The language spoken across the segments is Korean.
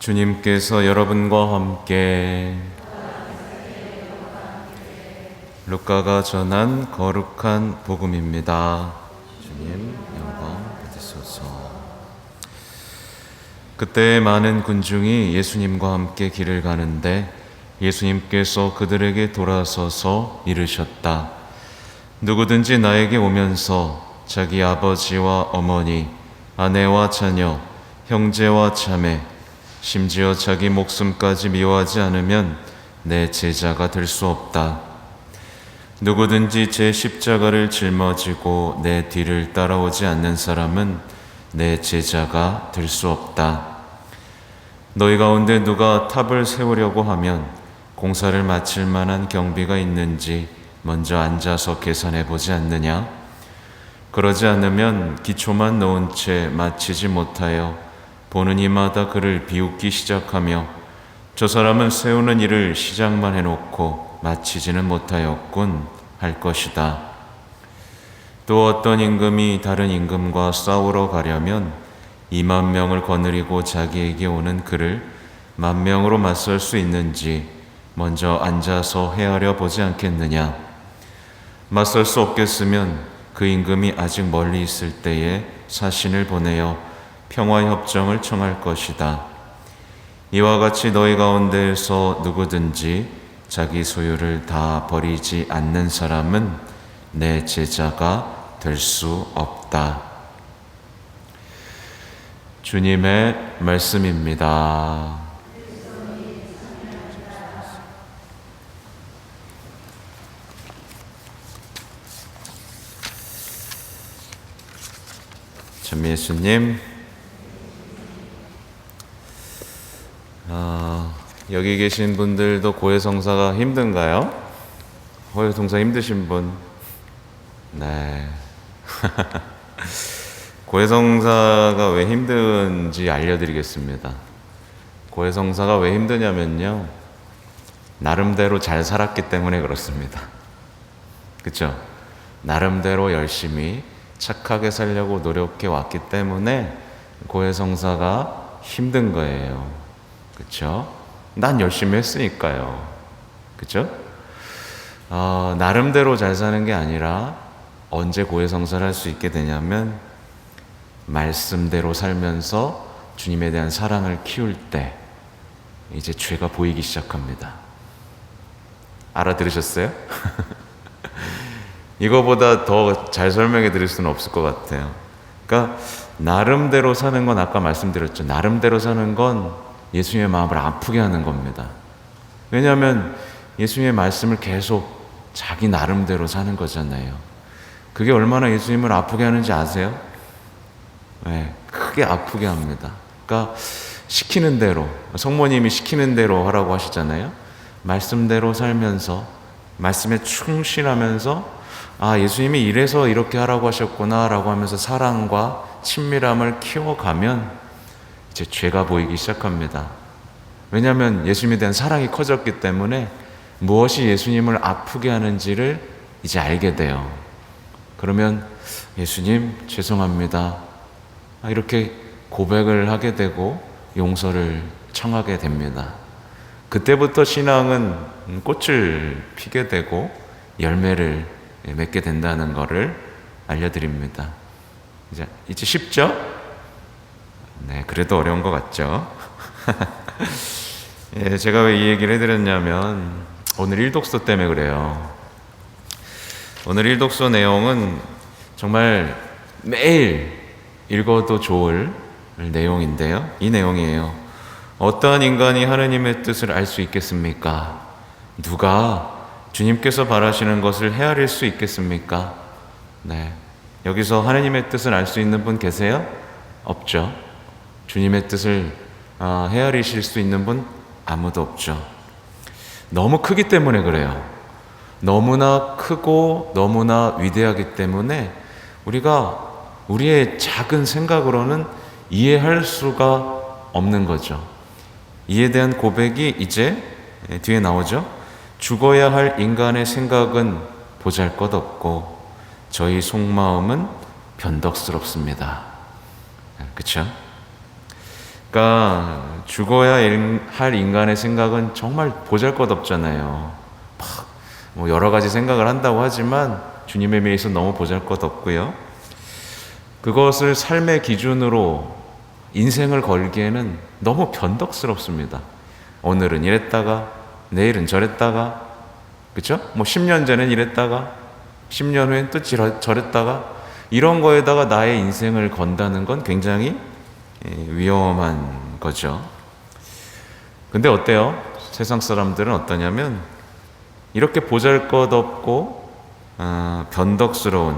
주님께서 여러분과 함께 루카가 전한 거룩한 복음입니다. 주님 영광 받으소서. 그때 많은 군중이 예수님과 함께 길을 가는데 예수님께서 그들에게 돌아서서 이르셨다. 누구든지 나에게 오면서 자기 아버지와 어머니, 아내와 자녀, 형제와 자매, 심지어 자기 목숨까지 미워하지 않으면 내 제자가 될 수 없다. 누구든지 제 십자가를 짊어지고 내 뒤를 따라오지 않는 사람은 내 제자가 될 수 없다. 너희 가운데 누가 탑을 세우려고 하면 공사를 마칠 만한 경비가 있는지 먼저 앉아서 계산해 보지 않느냐? 그러지 않으면 기초만 놓은 채 마치지 못하여 보는 이마다 그를 비웃기 시작하며 저 사람은 세우는 일을 시작만 해놓고 마치지는 못하였군 할 것이다. 또 어떤 임금이 다른 임금과 싸우러 가려면 2만 명을 거느리고 자기에게 오는 그를 10,000명으로 맞설 수 있는지 먼저 앉아서 헤아려 보지 않겠느냐. 맞설 수 없겠으면 그 임금이 아직 멀리 있을 때에 사신을 보내어 평화협정을 청할 것이다. 이와 같이 너희 가운데에서 누구든지 자기 소유를 다 버리지 않는 사람은 내 제자가 될 수 없다. 주님의 말씀입니다. 참 예수님, 여기 계신 분들도 고해성사가 힘든가요? 고해성사 힘드신 분? 네. 고해성사가 왜 힘든지 알려드리겠습니다. 고해성사가 왜 힘드냐면요, 나름대로 잘 살았기 때문에 그렇습니다. 그렇죠? 나름대로 열심히 착하게 살려고 노력해 왔기 때문에 고해성사가 힘든 거예요. 그렇죠? 난 열심히 했으니까요. 그렇죠? 나름대로 잘 사는 게 아니라 언제 고해성사를 할 수 있게 되냐면 말씀대로 살면서 주님에 대한 사랑을 키울 때 이제 죄가 보이기 시작합니다. 알아들으셨어요? 이거보다 더 잘 설명해 드릴 수는 없을 것 같아요. 그러니까 나름대로 사는 건 아까 말씀드렸죠. 나름대로 사는 건 예수님의 마음을 아프게 하는 겁니다. 왜냐하면 예수님의 말씀을 계속 자기 나름대로 사는 거잖아요. 그게 얼마나 예수님을 아프게 하는지 아세요? 네, 크게 아프게 합니다. 그러니까 시키는 대로, 성모님이 시키는 대로 하라고 하시잖아요. 말씀대로 살면서 말씀에 충실하면서 예수님이 이래서 이렇게 하라고 하셨구나 라고 하면서 사랑과 친밀함을 키워가면 이제 죄가 보이기 시작합니다. 왜냐하면 예수님에 대한 사랑이 커졌기 때문에 무엇이 예수님을 아프게 하는지를 이제 알게 돼요. 그러면 예수님 죄송합니다, 이렇게 고백을 하게 되고 용서를 청하게 됩니다. 그때부터 신앙은 꽃을 피게 되고 열매를 맺게 된다는 것을 알려드립니다. 이제 쉽죠? 네, 그래도 어려운 것 같죠? 예, 제가 왜 이 얘기를 해드렸냐면 오늘 일독서 때문에 그래요. 오늘 일독서 내용은 정말 매일 읽어도 좋을 내용인데요. 이 내용이에요. 어떠한 인간이 하느님의 뜻을 알 수 있겠습니까? 누가 주님께서 바라시는 것을 헤아릴 수 있겠습니까? 네, 여기서 하느님의 뜻을 알 수 있는 분 계세요? 없죠. 주님의 뜻을 헤아리실 수 있는 분 아무도 없죠. 너무 크기 때문에 그래요. 너무나 크고 너무나 위대하기 때문에 우리가 우리의 작은 생각으로는 이해할 수가 없는 거죠. 이에 대한 고백이 이제 뒤에 나오죠. 죽어야 할 인간의 생각은 보잘것없고 저희 속마음은 변덕스럽습니다. 그렇죠? 그러니까 죽어야 할 인간의 생각은 정말 보잘것없잖아요. 뭐 여러 가지 생각을 한다고 하지만 주님에 비해서 너무 보잘것없고요. 그것을 삶의 기준으로 인생을 걸기에는 너무 변덕스럽습니다. 오늘은 이랬다가 내일은 저랬다가, 그렇죠? 뭐 10년 전엔 이랬다가 10년 후엔 또 저랬다가, 이런 거에다가 나의 인생을 건다는 건 굉장히 위험한 거죠. 근데 어때요? 세상 사람들은 어떠냐면 이렇게 보잘것없고 변덕스러운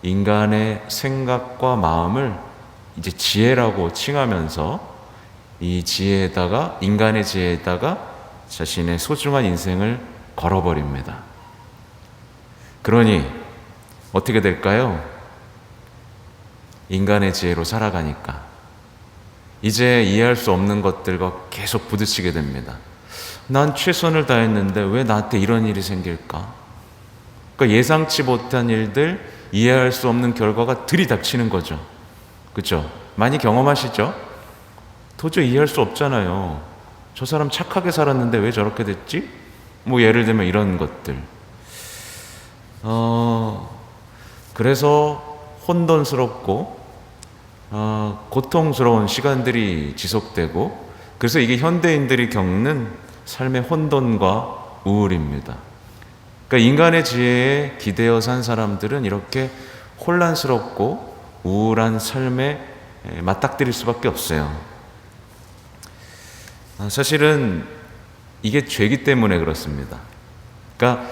인간의 생각과 마음을 이제 지혜라고 칭하면서 이 지혜에다가, 인간의 지혜에다가 자신의 소중한 인생을 걸어버립니다. 그러니 어떻게 될까요? 인간의 지혜로 살아가니까 이제 이해할 수 없는 것들과 계속 부딪히게 됩니다. 난 최선을 다했는데 왜 나한테 이런 일이 생길까? 그러니까 예상치 못한 일들, 이해할 수 없는 결과가 들이닥치는 거죠. 그렇죠? 많이 경험하시죠? 도저히 이해할 수 없잖아요. 저 사람 착하게 살았는데 왜 저렇게 됐지? 뭐 예를 들면 이런 것들. 그래서 혼돈스럽고 고통스러운 시간들이 지속되고, 그래서 이게 현대인들이 겪는 삶의 혼돈과 우울입니다. 그러니까 인간의 지혜에 기대어 산 사람들은 이렇게 혼란스럽고 우울한 삶에 맞닥뜨릴 수밖에 없어요. 사실은 이게 죄이기 때문에 그렇습니다. 그러니까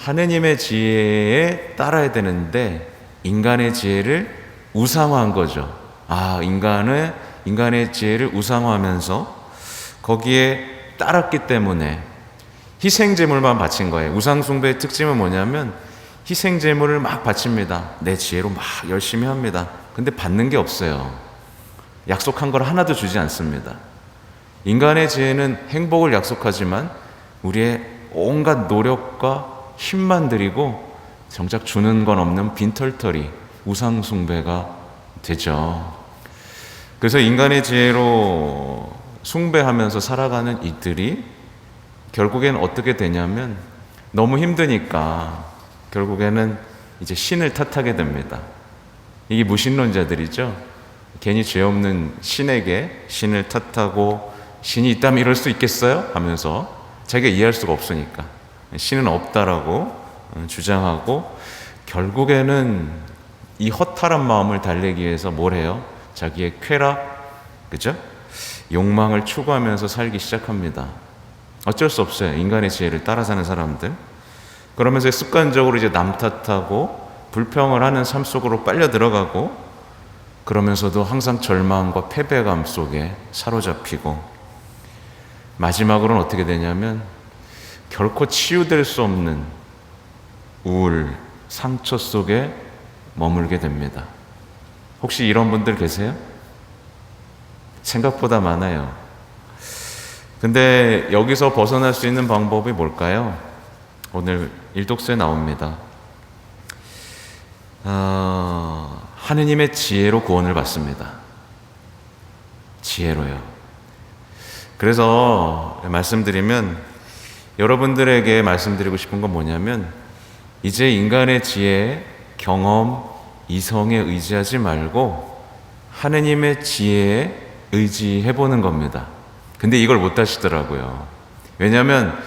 하느님의 지혜에 따라야 되는데 인간의 지혜를 우상화한 거죠. 인간의 지혜를 우상화하면서 거기에 따랐기 때문에 희생제물만 바친 거예요. 우상숭배의 특징은 뭐냐면 희생제물을 막 바칩니다. 내 지혜로 막 열심히 합니다. 근데 받는 게 없어요. 약속한 걸 하나도 주지 않습니다. 인간의 지혜는 행복을 약속하지만 우리의 온갖 노력과 힘만 들이고 정작 주는 건 없는 빈털터리, 우상숭배가 되죠. 그래서 인간의 지혜로 숭배하면서 살아가는 이들이 결국엔 어떻게 되냐면 너무 힘드니까 결국에는 이제 신을 탓하게 됩니다. 이게 무신론자들이죠. 괜히 죄 없는 신에게 신을 탓하고, 신이 있다면 이럴 수 있겠어요? 하면서 자기가 이해할 수가 없으니까 신은 없다라고 주장하고, 결국에는 이 허탈한 마음을 달래기 위해서 뭘 해요? 자기의 쾌락, 그죠? 욕망을 추구하면서 살기 시작합니다. 어쩔 수 없어요. 인간의 지혜를 따라 사는 사람들. 그러면서 습관적으로 이제 남 탓하고 불평을 하는 삶 속으로 빨려 들어가고, 그러면서도 항상 절망과 패배감 속에 사로잡히고, 마지막으로는 어떻게 되냐면 결코 치유될 수 없는 우울, 상처 속에 머물게 됩니다. 혹시 이런 분들 계세요? 생각보다 많아요. 근데 여기서 벗어날 수 있는 방법이 뭘까요? 오늘 일독서에 나옵니다. 하느님의 지혜로 구원을 받습니다. 지혜로요. 그래서 말씀드리면, 여러분들에게 말씀드리고 싶은 건 뭐냐면, 이제 인간의 지혜, 경험, 이성에 의지하지 말고 하느님의 지혜에 의지해보는 겁니다. 근데 이걸 못 하시더라고요. 왜냐하면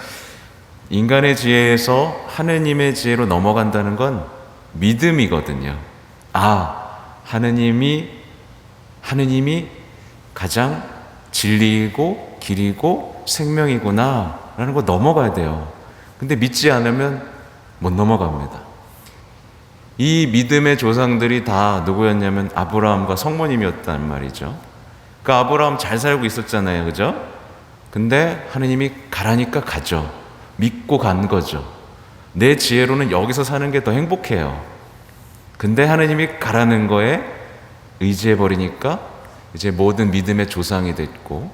인간의 지혜에서 하느님의 지혜로 넘어간다는 건 믿음이거든요. 하느님이 가장 진리이고 길이고 생명이구나 라는 거 넘어가야 돼요. 근데 믿지 않으면 못 넘어갑니다. 이 믿음의 조상들이 다 누구였냐면 아브라함과 성모님이었단 말이죠. 그 아브라함 잘 살고 있었잖아요, 그죠? 근데 하느님이 가라니까 가죠. 믿고 간 거죠. 내 지혜로는 여기서 사는 게 더 행복해요. 근데 하느님이 가라는 거에 의지해버리니까 이제 모든 믿음의 조상이 됐고,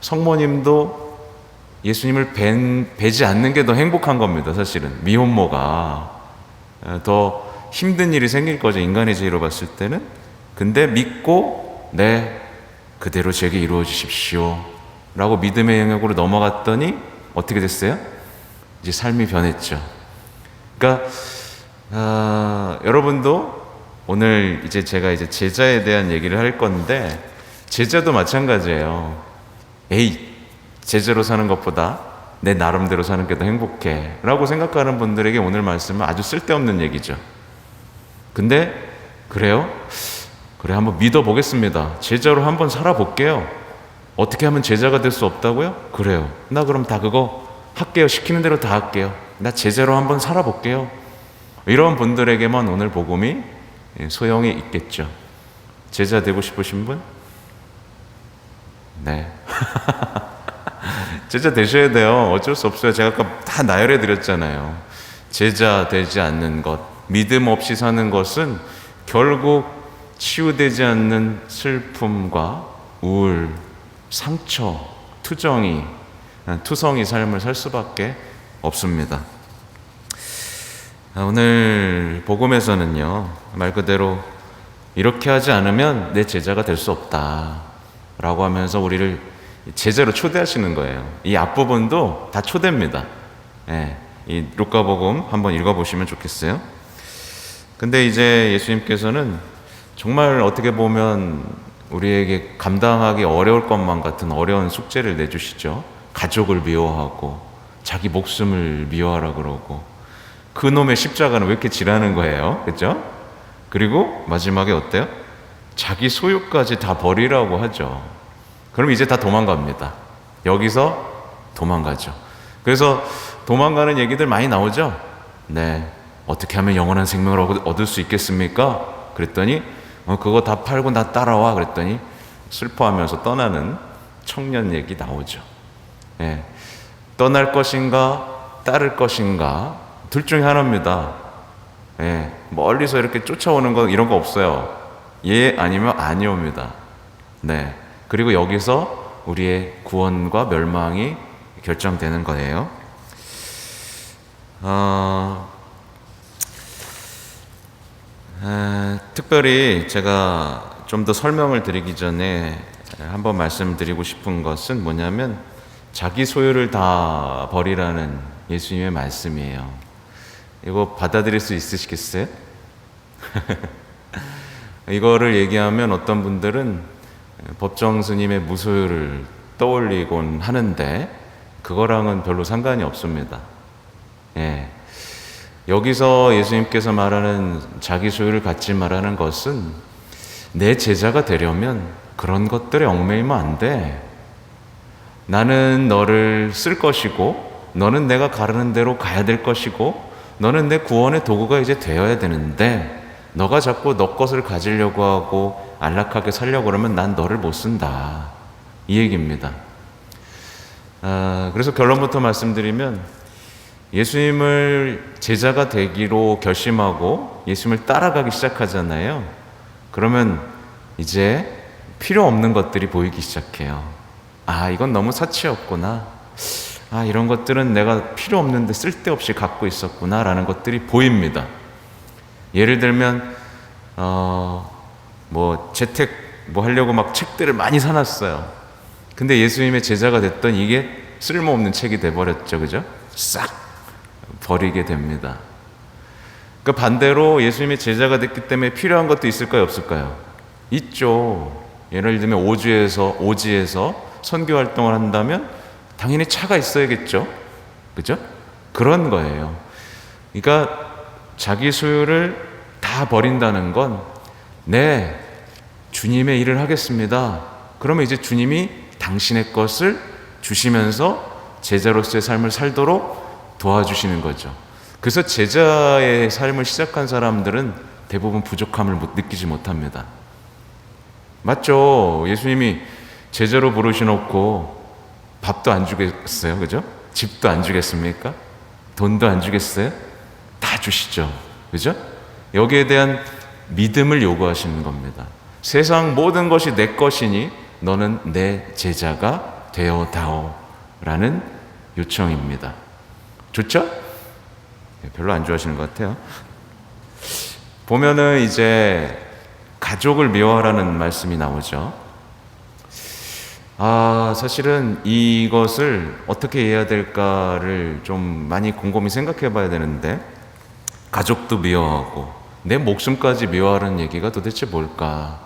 성모님도 예수님을 뵈지 않는 게 더 행복한 겁니다. 사실은 미혼모가 더 힘든 일이 생길 거죠, 인간의 지혜로 봤을 때는. 근데 믿고, 네, 그대로 제게 이루어 주십시오 라고 믿음의 영역으로 넘어갔더니 어떻게 됐어요? 이제 삶이 변했죠. 그러니까 여러분도 오늘 이제 제가 이제 제자에 대한 얘기를 할 건데, 제자도 마찬가지예요. 에이, 제자로 사는 것보다 내 나름대로 사는 게 더 행복해 라고 생각하는 분들에게 오늘 말씀은 아주 쓸데없는 얘기죠. 근데 그래요? 그래, 한번 믿어보겠습니다. 제자로 한번 살아볼게요. 어떻게 하면 제자가 될 수 없다고요? 그래요. 나 그럼 다 그거 할게요. 시키는 대로 다 할게요. 나 제자로 한번 살아볼게요. 이런 분들에게만 오늘 복음이 소용이 있겠죠. 제자 되고 싶으신 분? 네. 제자 되셔야 돼요. 어쩔 수 없어요. 제가 아까 다 나열해 드렸잖아요. 제자 되지 않는 것, 믿음 없이 사는 것은 결국 치유되지 않는 슬픔과 우울, 상처, 투성이 삶을 살 수밖에 없습니다. 오늘 복음에서는요, 말 그대로 이렇게 하지 않으면 내 제자가 될 수 없다 라고 하면서 우리를 제자로 초대하시는 거예요. 이 앞부분도 다 초대입니다. 이 루카복음 한번 읽어보시면 좋겠어요. 근데 이제 예수님께서는 정말 어떻게 보면 우리에게 감당하기 어려울 것만 같은 어려운 숙제를 내주시죠. 가족을 미워하고 자기 목숨을 미워하라 그러고, 그놈의 십자가는 왜 이렇게 지라는 거예요, 그죠? 그리고 마지막에 어때요? 자기 소유까지 다 버리라고 하죠. 그럼 이제 다 도망갑니다. 여기서 도망가죠. 그래서 도망가는 얘기들 많이 나오죠. 네, 어떻게 하면 영원한 생명을 얻을 수 있겠습니까? 그랬더니 그거 다 팔고 나 따라와 그랬더니 슬퍼하면서 떠나는 청년 얘기 나오죠. 네, 떠날 것인가 따를 것인가 둘 중에 하나입니다. 네, 멀리서 이렇게 쫓아오는 거 이런 거 없어요. 예 아니면 아니옵니다. 네, 그리고 여기서 우리의 구원과 멸망이 결정되는 거예요. 특별히 제가 좀 더 설명을 드리기 전에 한번 말씀드리고 싶은 것은 뭐냐면, 자기 소유를 다 버리라는 예수님의 말씀이에요. 이거 받아들일 수 있으시겠어요? 이거를 얘기하면 어떤 분들은 법정 스님의 무소유를 떠올리곤 하는데 그거랑은 별로 상관이 없습니다. 여기서 예수님께서 말하는 자기 소유를 갖지 말라는 것은, 내 제자가 되려면 그런 것들에 얽매이면 안 돼. 나는 너를 쓸 것이고, 너는 내가 가르는 대로 가야 될 것이고, 너는 내 구원의 도구가 이제 되어야 되는데, 너가 자꾸 너 것을 가지려고 하고 안락하게 살려고 그러면 난 너를 못 쓴다, 이 얘기입니다. 그래서 결론부터 말씀드리면, 예수님을 제자가 되기로 결심하고 예수님을 따라가기 시작하잖아요. 그러면 이제 필요 없는 것들이 보이기 시작해요. 이건 너무 사치였구나. 이런 것들은 내가 필요 없는데 쓸데없이 갖고 있었구나 라는 것들이 보입니다. 예를 들면 재택 하려고 막 책들을 많이 사놨어요. 근데 예수님의 제자가 됐던 이게 쓸모없는 책이 돼버렸죠. 그죠? 싹 버리게 됩니다. 그 반대로 예수님의 제자가 됐기 때문에 필요한 것도 있을까요, 없을까요? 있죠. 예를 들면 오지에서 선교 활동을 한다면 당연히 차가 있어야겠죠. 그죠? 그런 거예요. 그러니까 자기 소유를 다 버린다는 건, 네, 주님의 일을 하겠습니다. 그러면 이제 주님이 당신의 것을 주시면서 제자로서의 삶을 살도록 도와주시는 거죠. 그래서 제자의 삶을 시작한 사람들은 대부분 부족함을 느끼지 못합니다. 맞죠? 예수님이 제자로 부르셔놓고 밥도 안 주겠어요? 그죠? 집도 안 주겠습니까? 돈도 안 주겠어요? 다 주시죠. 그죠? 여기에 대한 믿음을 요구하시는 겁니다. 세상 모든 것이 내 것이니 너는 내 제자가 되어다오 라는 요청입니다. 좋죠? 별로 안 좋아하시는 것 같아요. 보면은 이제 가족을 미워하라는 말씀이 나오죠. 사실은 이것을 어떻게 해야 될까를 좀 많이 곰곰이 생각해 봐야 되는데, 가족도 미워하고 내 목숨까지 미워하는 얘기가 도대체 뭘까?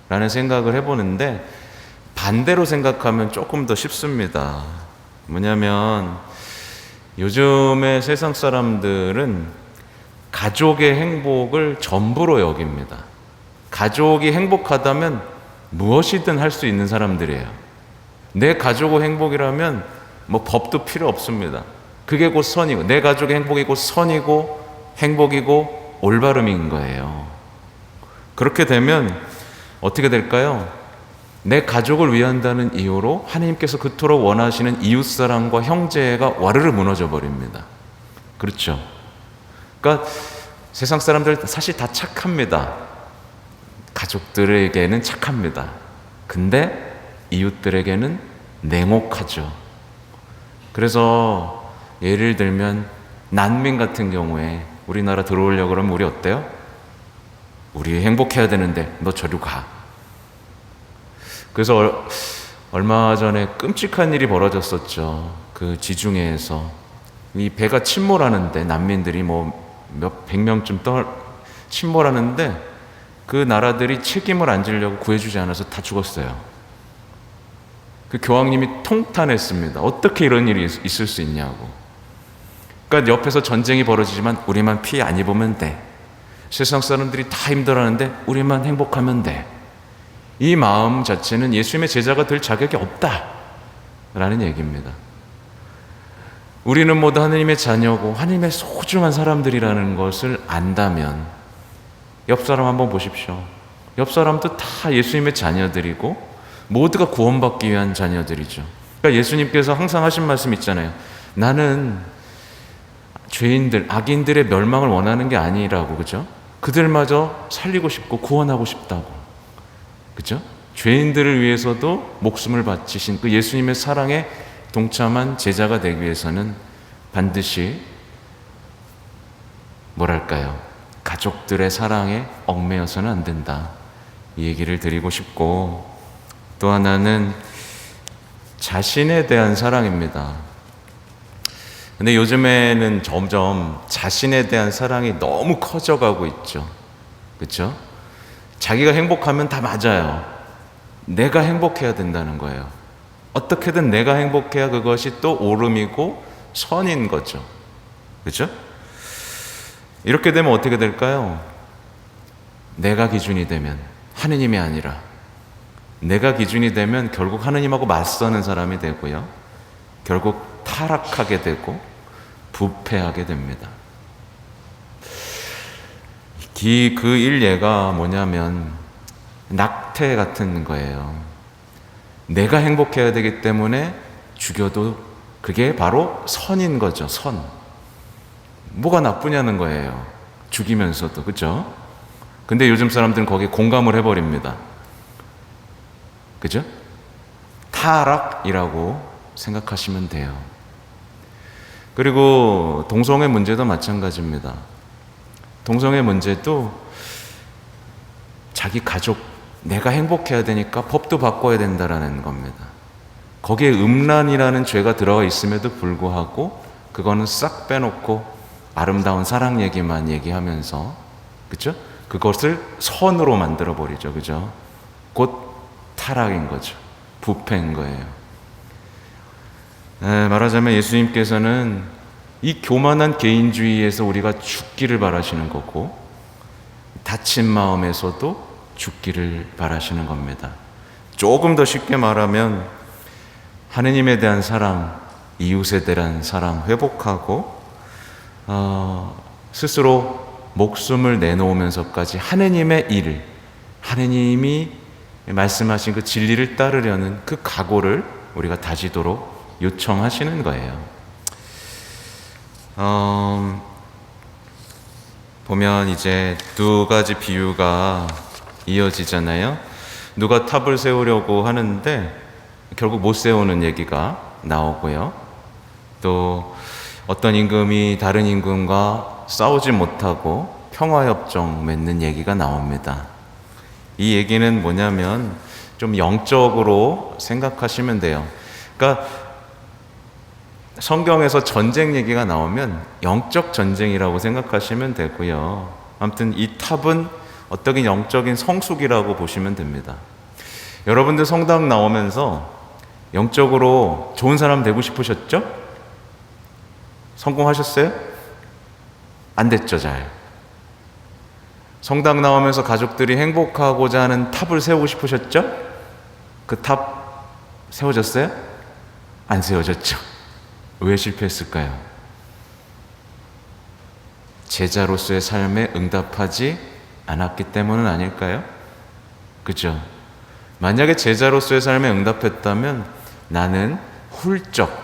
라는 생각을 해보는데, 반대로 생각하면 조금 더 쉽습니다. 뭐냐면, 요즘의 세상 사람들은 가족의 행복을 전부로 여깁니다. 가족이 행복하다면 무엇이든 할 수 있는 사람들이에요. 내 가족의 행복이라면 뭐 법도 필요 없습니다. 그게 곧 선이고, 내 가족의 행복이 곧 선이고 행복이고 올바름인 거예요. 그렇게 되면 어떻게 될까요? 내 가족을 위한다는 이유로 하나님께서 그토록 원하시는 이웃사랑과 형제가 와르르 무너져 버립니다. 그렇죠? 그러니까 세상 사람들 사실 다 착합니다. 가족들에게는 착합니다. 근데 이웃들에게는 냉혹하죠. 그래서 예를 들면 난민 같은 경우에 우리나라 들어오려고 그러면 우리 어때요? 우리 행복해야 되는데 너 저리 가. 그래서 얼마 전에 끔찍한 일이 벌어졌었죠. 그 지중해에서 이 배가 침몰하는데, 난민들이 뭐 몇 백 명쯤 침몰하는데, 그 나라들이 책임을 안 지려고 구해주지 않아서 다 죽었어요. 그 교황님이 통탄했습니다. 어떻게 이런 일이 있을 수 있냐고. 그러니까 옆에서 전쟁이 벌어지지만 우리만 피해 안 입으면 돼. 세상 사람들이 다 힘들어하는데 우리만 행복하면 돼. 이 마음 자체는 예수님의 제자가 될 자격이 없다라는 얘기입니다. 우리는 모두 하느님의 자녀고 하느님의 소중한 사람들이라는 것을 안다면, 옆 사람 한번 보십시오. 옆 사람도 다 예수님의 자녀들이고 모두가 구원받기 위한 자녀들이죠. 그러니까 예수님께서 항상 하신 말씀 있잖아요. 나는 죄인들, 악인들의 멸망을 원하는 게 아니라고, 그죠? 그들마저 살리고 싶고 구원하고 싶다고, 그죠? 죄인들을 위해서도 목숨을 바치신 그 예수님의 사랑에 동참한 제자가 되기 위해서는 반드시 뭐랄까요? 가족들의 사랑에 얽매여서는 안 된다. 이 얘기를 드리고 싶고, 또 하나는 자신에 대한 사랑입니다. 근데 요즘에는 점점 자신에 대한 사랑이 너무 커져가고 있죠. 그렇죠? 자기가 행복하면 다 맞아요. 내가 행복해야 된다는 거예요. 어떻게든 내가 행복해야 그것이 또 옳음이고 선인 거죠. 그렇죠? 이렇게 되면 어떻게 될까요? 내가 기준이 되면 하느님이 아니라, 내가 기준이 되면 결국 하느님하고 맞서는 사람이 되고요. 결국 타락하게 되고 부패하게 됩니다. 그 일례가 뭐냐면 낙태 같은 거예요. 내가 행복해야 되기 때문에 죽여도 그게 바로 선인 거죠. 선. 뭐가 나쁘냐는 거예요. 죽이면서도. 그죠? 근데 요즘 사람들은 거기에 공감을 해버립니다. 그죠? 타락이라고 생각하시면 돼요. 그리고 동성애 문제도 마찬가지입니다. 동성애 문제도 자기 가족, 내가 행복해야 되니까 법도 바꿔야 된다라는 겁니다. 거기에 음란이라는 죄가 들어가 있음에도 불구하고 그거는 싹 빼놓고 아름다운 사랑 얘기만 얘기하면서, 그죠? 그것을 선으로 만들어 버리죠. 그죠? 곧 타락인 거죠. 부패인 거예요. 말하자면 예수님께서는 이 교만한 개인주의에서 우리가 죽기를 바라시는 거고, 다친 마음에서도 죽기를 바라시는 겁니다. 조금 더 쉽게 말하면 하느님에 대한 사랑, 이웃에 대한 사랑 회복하고 스스로 목숨을 내놓으면서까지 하느님의 일, 하느님이 말씀하신 그 진리를 따르려는 그 각오를 우리가 다지도록 요청하시는 거예요. 보면 이제 두 가지 비유가 이어지잖아요. 누가 탑을 세우려고 하는데 결국 못 세우는 얘기가 나오고요. 또 어떤 임금이 다른 임금과 싸우지 못하고 평화협정 맺는 얘기가 나옵니다. 이 얘기는 뭐냐면 좀 영적으로 생각하시면 돼요. 그러니까 성경에서 전쟁 얘기가 나오면 영적 전쟁이라고 생각하시면 되고요. 아무튼 이 탑은 어떤 영적인 성숙이라고 보시면 됩니다. 여러분들 성당 나오면서 영적으로 좋은 사람 되고 싶으셨죠? 성공하셨어요? 안 됐죠, 잘. 성당 나오면서 가족들이 행복하고자 하는 탑을 세우고 싶으셨죠? 그 탑 세워졌어요? 안 세워졌죠. 왜 실패했을까요? 제자로서의 삶에 응답하지 않았기 때문은 아닐까요? 그죠? 만약에 제자로서의 삶에 응답했다면 나는 훌쩍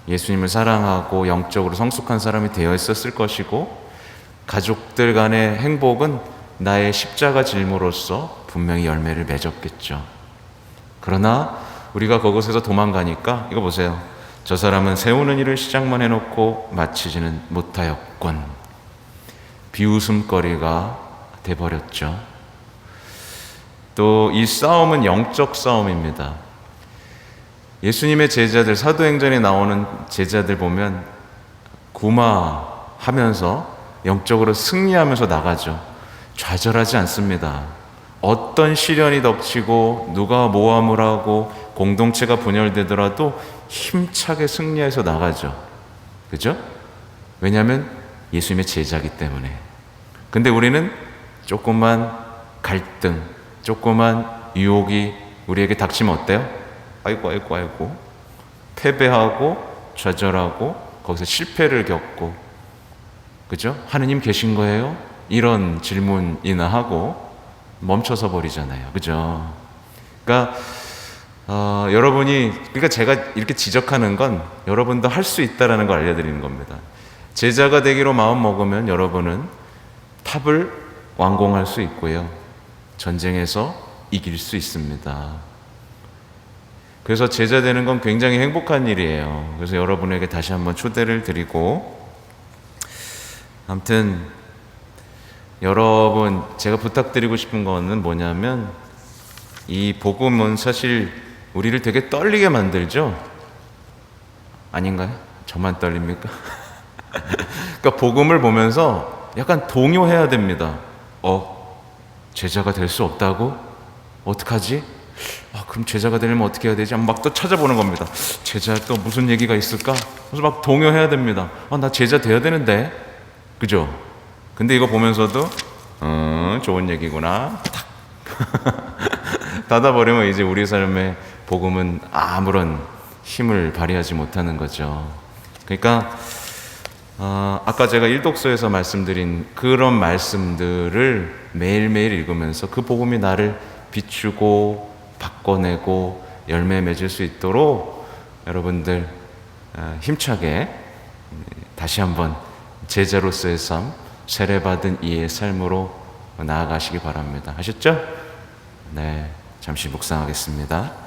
예수님을 사랑하고 영적으로 성숙한 사람이 되어 있었을 것이고, 가족들 간의 행복은 나의 십자가 짊으로써 분명히 열매를 맺었겠죠. 그러나 우리가 그곳에서 도망가니까 이거 보세요. 저 사람은 세우는 일을 시작만 해놓고 마치지는 못하였군. 비웃음거리가 돼버렸죠. 또 이 싸움은 영적 싸움입니다. 예수님의 제자들, 사도행전에 나오는 제자들 보면 구마하면서 영적으로 승리하면서 나가죠. 좌절하지 않습니다. 어떤 시련이 덮치고 누가 모함을 하고 공동체가 분열되더라도 힘차게 승리해서 나가죠. 그죠? 왜냐하면 예수님의 제자이기 때문에. 근데 우리는 조그만 갈등, 조그만 유혹이 우리에게 닥치면 어때요? 아이고 패배하고 좌절하고 거기서 실패를 겪고, 그죠? 하느님 계신 거예요? 이런 질문이나 하고 멈춰서 버리잖아요. 그죠? 그러니까 그러니까 제가 이렇게 지적하는 건 여러분도 할 수 있다라는 걸 알려드리는 겁니다. 제자가 되기로 마음 먹으면 여러분은 탑을 완공할 수 있고요. 전쟁에서 이길 수 있습니다. 그래서 제자 되는 건 굉장히 행복한 일이에요. 그래서 여러분에게 다시 한번 초대를 드리고, 아무튼 여러분, 제가 부탁드리고 싶은 거는 뭐냐면, 이 복음은 사실 우리를 되게 떨리게 만들죠? 아닌가요? 저만 떨립니까? 그러니까 복음을 보면서 약간 동요해야 됩니다. 제자가 될 수 없다고? 어떡하지? 그럼 제자가 되려면 어떻게 해야 되지? 막 또 찾아보는 겁니다. 제자 또 무슨 얘기가 있을까? 그래서 막 동요해야 됩니다. 나 제자 돼야 되는데. 그죠? 근데 이거 보면서도 좋은 얘기구나. 탁 닫아버리면 이제 우리 삶의 복음은 아무런 힘을 발휘하지 못하는 거죠. 그러니까 아까 제가 일독서에서 말씀드린 그런 말씀들을 매일매일 읽으면서 그 복음이 나를 비추고 바꿔내고 열매 맺을 수 있도록 여러분들 힘차게 다시 한번 제자로서의 삶, 세례받은 이의 삶으로 나아가시기 바랍니다. 하셨죠? 네, 잠시 묵상하겠습니다.